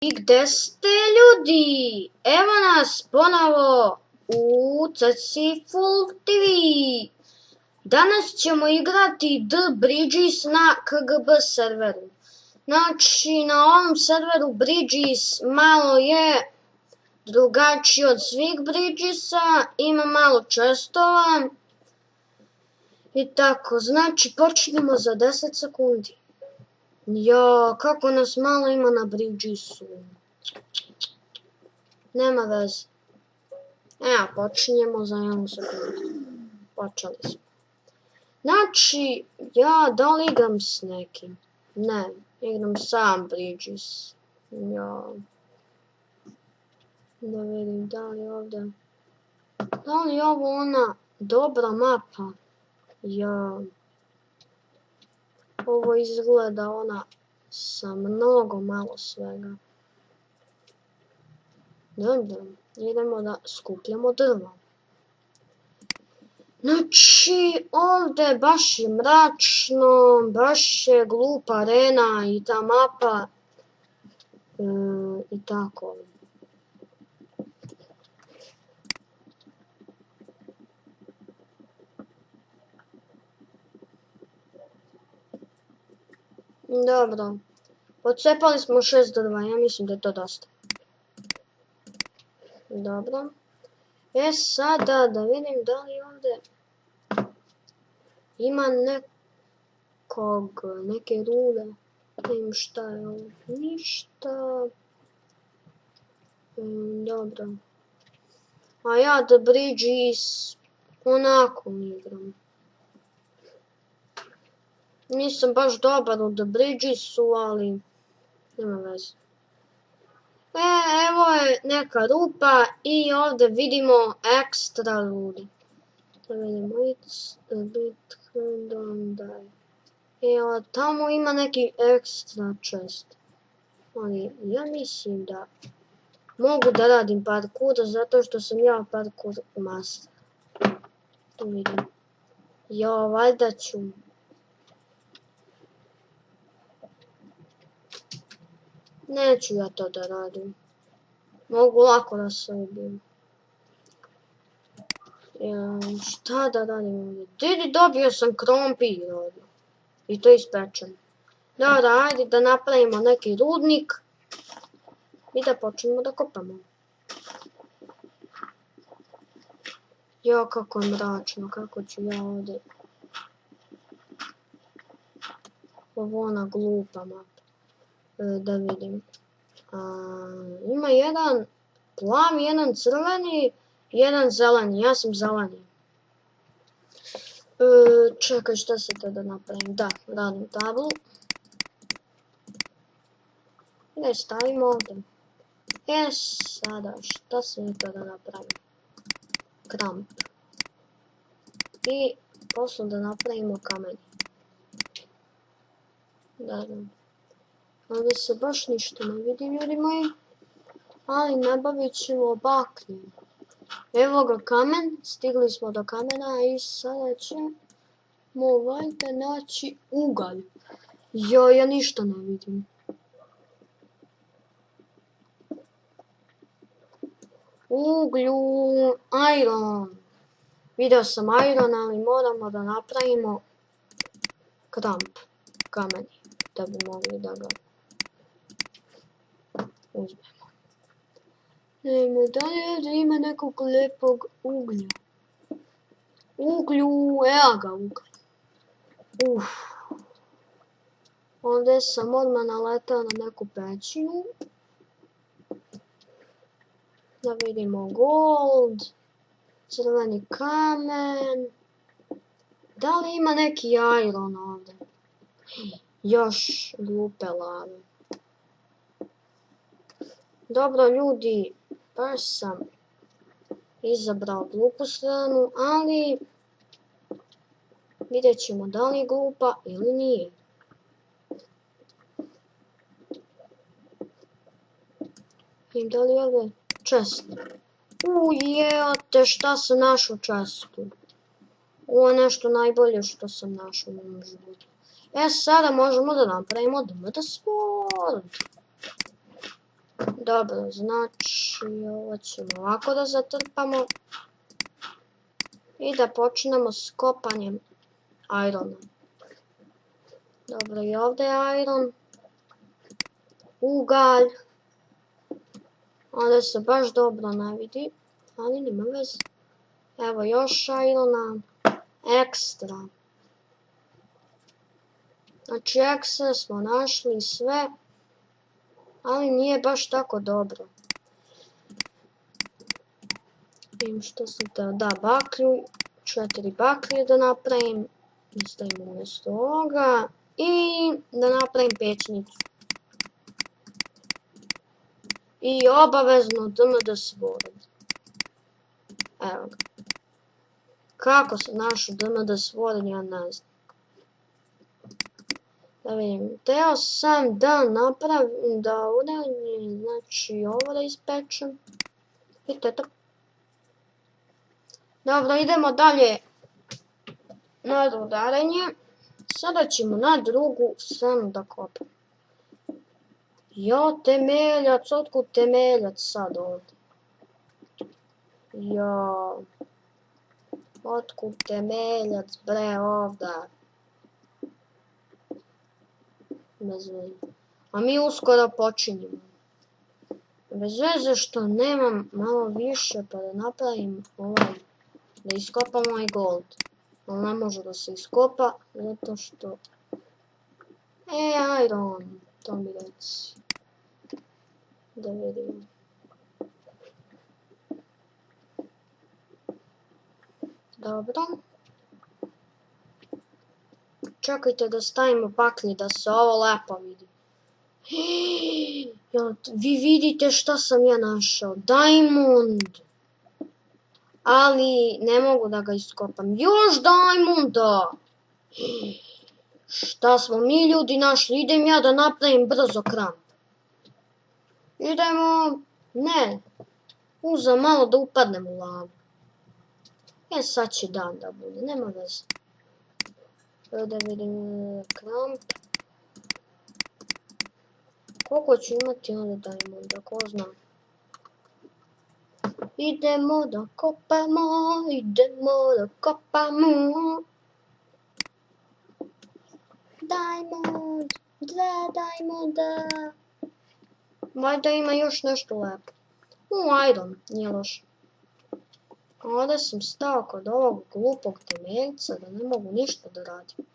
I gde ste ljudi? Evo nas ponovo u CC Full TV. Danas ćemo igrati The Bridges na KGB serveru. Znači, na ovom serveru Bridges malo je drugačiji od svih Bridgesa, ima malo čestova. I tako, znači počinjemo za 10 sekundi. Jo, kako nas malo ima na Bridgesu. Nema veze. Evo, počinjemo za 1 sekundu. Počeli smo. Znači, ja da li igram s nekim? Ne, igram sam Bridges. Jo. Da vidim da li ovdje... Da li je ovo ona dobra mapa? Ja. Ovo izgleda ona sa mnogo malo svega. Dobro, idemo da skupljamo drvo. Znači, ovdje baš je mračno, baš je glupa arena i ta mapa. I tako. Dobro, pocepali smo 6 drva, ja mislim da je to dosta. Dobro. Sada da vidim da li ovdje ima neke rude. Ne vidim šta je ovo. Ništa. Dobro. A ja The Bridges onako igram. Nisam baš dobar u The Bridgesu, ali nema veze. Evo je neka rupa i ovdje vidimo ekstra rude. Da vidimo, it's a bit don't die. Evo, tamo ima neki ekstra chest. Ali ja mislim da mogu da radim parkour zato što sam ja parkour master. Da vidim. Jo, valjda ću. Neću ja to da radim. Mogu lako da se ubijem. Šta da radim ovdje? Didi, dobio sam krompir ovdje. I to ispečem. Dobro, ajde da napravimo neki rudnik. I da počnemo da kopamo. Jo, kako je mračno, kako ću ja ovdje. Ovo ona glupa mapa. Da vidim. Ima jedan plavi, jedan crveni, jedan zeleni. Ja sam zeleni. Čekaj, šta se to da napravim? Da, radim tablu. I da je stavimo ovdje. Sada, šta se to da napravim? Kramp. I posle da napravimo kamen. Da. Ovdje se baš ništa ne vidi, ljudi moji. Ali nabavit ćemo baklju. Evo ga kamen, stigli smo do kamena i sada ćemo valjda naći ugalj. Jo, ja ništa ne vidim. Uglju, iron. Video sam iron, ali moramo da napravimo kramp, kamen, da bi mogli da ga uzmemo. Da li ovdje ima nekog lepog uglja? Uglju, evo ga uglj. Ovdje sam odmah naletao na neku pećinu. Da vidimo gold, crveni kamen. Da li ima neki iron ovdje? Još glupe lave. Dobro ljudi, baš sam izabrao glupu stranu, ali vidjet ćemo da li je glupa ili nije. I da li je ovdje chest? Ujete, šta sam našao u chestu? Ovo je nešto najbolje što sam našao u mom životu. Sada možemo da napravimo DMD Sword. Dobro, znači ovo ćemo ovako da zatrpamo. I da počnemo s kopanjem irona. Dobro, i ovdje je iron. Ugalj. Ovdje se baš dobro ne vidi, ali nima veze. Evo još irona. Ekstra. Znači ekstra smo našli sve, ali nije baš tako dobro. Vidim što sam teo, da baklju, 4 baklje da napravim, da stavim umjesto ovoga i da napravim pećnicu. I obavezno DMD Sword. Evo ga. Kako sam našao DMD Sword, ja ne znam. Da vidim, teo sam da napravim, da udaljim, znači ovo da ispečem. I to je to. Dobro, idemo dalje na rudarenje. Sada ćemo na drugu stranu da kopamo. Jo, temeljac, otkud temeljac sad ovdje? Jo, otkud temeljac, bre, ovdje? Bez veze. A mi uskoro počinjemo. Bez veze što nemam malo više pa da napravim ovaj, da iskopam ovaj gold. Ali ne može da se iskopa zato što... Iron, to mi reci. Da vidim. Dobro. Čekajte da stavimo baklje da se ovo lepo vidi. Vi vidite šta sam ja našao. Diamond. Ali ne mogu da ga iskopam. Još diamonda. Šta smo mi ljudi našli? Idem ja da napravim brzo kramp. Idemo. Ne. Uzem malo da upadnem u lavu. Sad će dan da bude. Nema veze. Da vidim kramp. Koliko ću imati onda diamonda, ko zna. Idemo da kopamo, idemo da kopamo. Diamond, 2 diamonda. Valjda ima još nešto lepo. Iron, nije loše. Ovdje sam stao kod ovog glupog temeljca da ne mogu ništa da radim.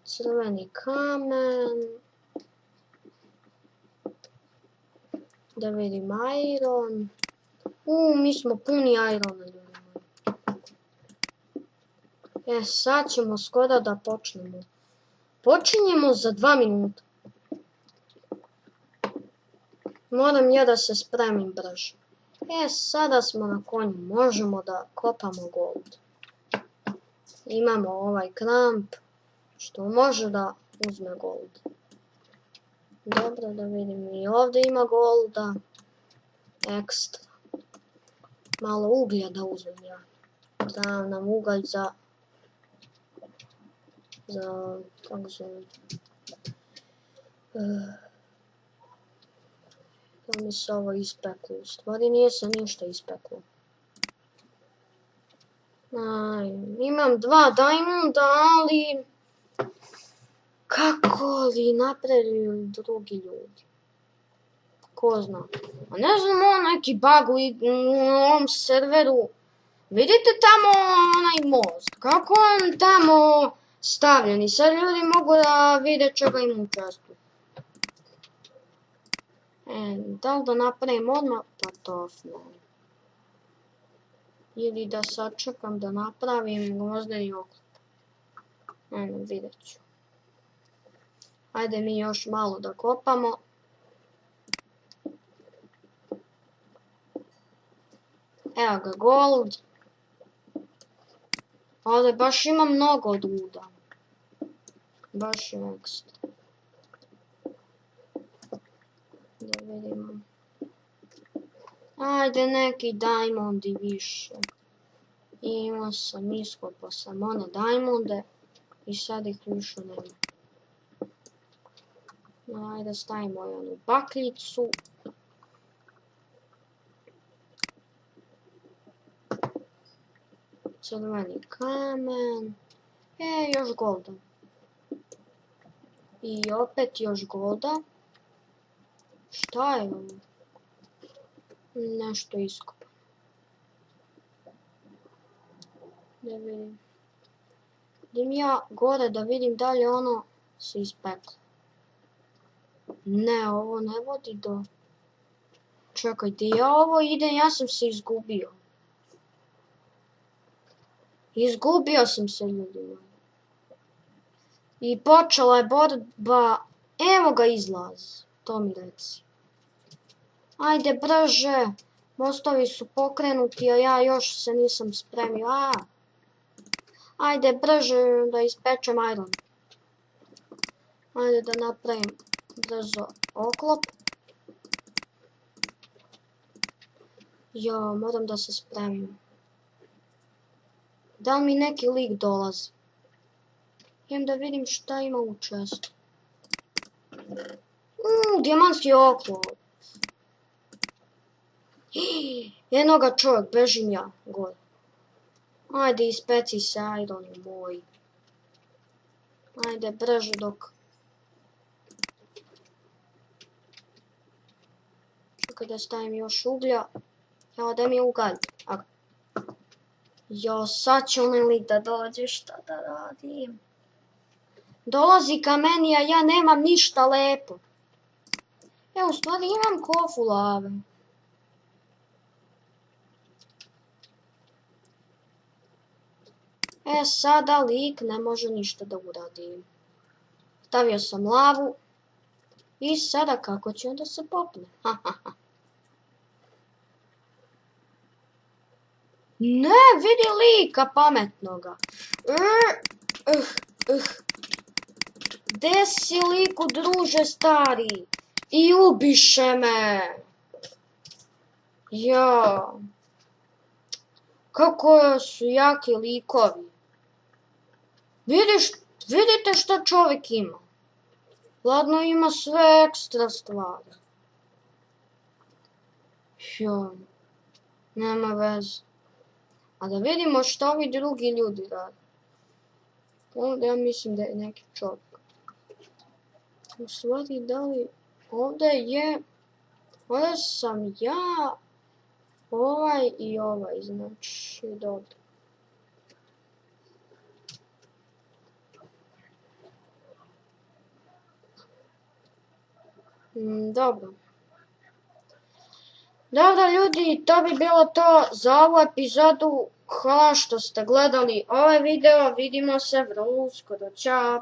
Crveni kamen. Da vidim iron. Mi smo puni irona, ljudi moji. Sad ćemo skoro da počnemo. Počinjemo za 2 minuta. Moram ja da se spremim brže. Sada smo na konju, možemo da kopamo gold. Imamo ovaj kramp, što može da uzme gold. Dobro, da vidim, i ovdje ima golda. Ekstra. Malo uglja da uzmem ja. Trebam nam ugalj za... kako zove... Da mi se ovo ispeklo, u stvari nije se ništa ispeklo. Imam 2 diamonda, ali... Kako li napravili drugi ljudi? Ko zna? A ne znam, neki bug u ovom serveru. Vidite tamo onaj most? Kako on tamo stavljen? I sad ljudi mogu da vide čega im učestvuju. Da li da napravim odmah? Pa to ne. Ili da sačekam da napravim gvozdeni oklop. Vidjet ću. Ajde mi još malo da kopamo. Evo ga gold. Ovdje baš ima mnogo ruda. Baš je ekstra. Da vidimo. Ajde neki diamondi više. Imao sam, iskopao sam one diamonde i sad ih više nema. Ajde stavimo jednu bakljicu. Crveni kamen. Još golda. I opet još golda. Šta je ovo? Nešto iskopano. Da vidim. Idem ja gore da vidim da li ono se ispeklo. Ne, ovo ne vodi do... Čekajte, ja ovo idem, ja sam se izgubio. Izgubio sam se, ljudi. I počela je borba. Evo ga izlaz. To mi reci. Ajde brže. Mostovi su pokrenuti, a ja još se nisam spremio. Ajde brže da ispečem iron. Ajde da napravim brzo oklop. Jo, moram da se spremim. Da li mi neki lik dolazi? Idem da vidim šta ima u čestu. Dijamantski oklop. Jednoga čovjek, bežim ja gore. Ajde ispeci se ironu moj. Ajde brže dok... Čekaj da stavim još uglja. Evo da mi je ugalj. Jo, sad će onaj lik da dođe, šta da radim? Dolazi ka meni, a ja nemam ništa lepo. U stvari imam kofu lave. Sada lik ne može ništa da uradi. Stavio sam lavu. I sada kako će onda se popne? Ne, vidi lika pametnoga. Gde si liku, druže stari? I ubiše me. Ja. Kako su jaki likovi. Vidite šta čovjek ima. Ladno ima sve ekstra stvari. Jo. Nema veze. A da vidimo šta ovi drugi ljudi rade. Ovdje ja mislim da je neki čovjek. U stvari da li... Ovdje je... Ovdje sam ja... Ovaj i ovaj, znači dobro. Dobro. Dobro ljudi, to bi bilo to za ovu epizodu. Hvala što ste gledali ovaj video, vidimo se vrlo uskoro, ćao.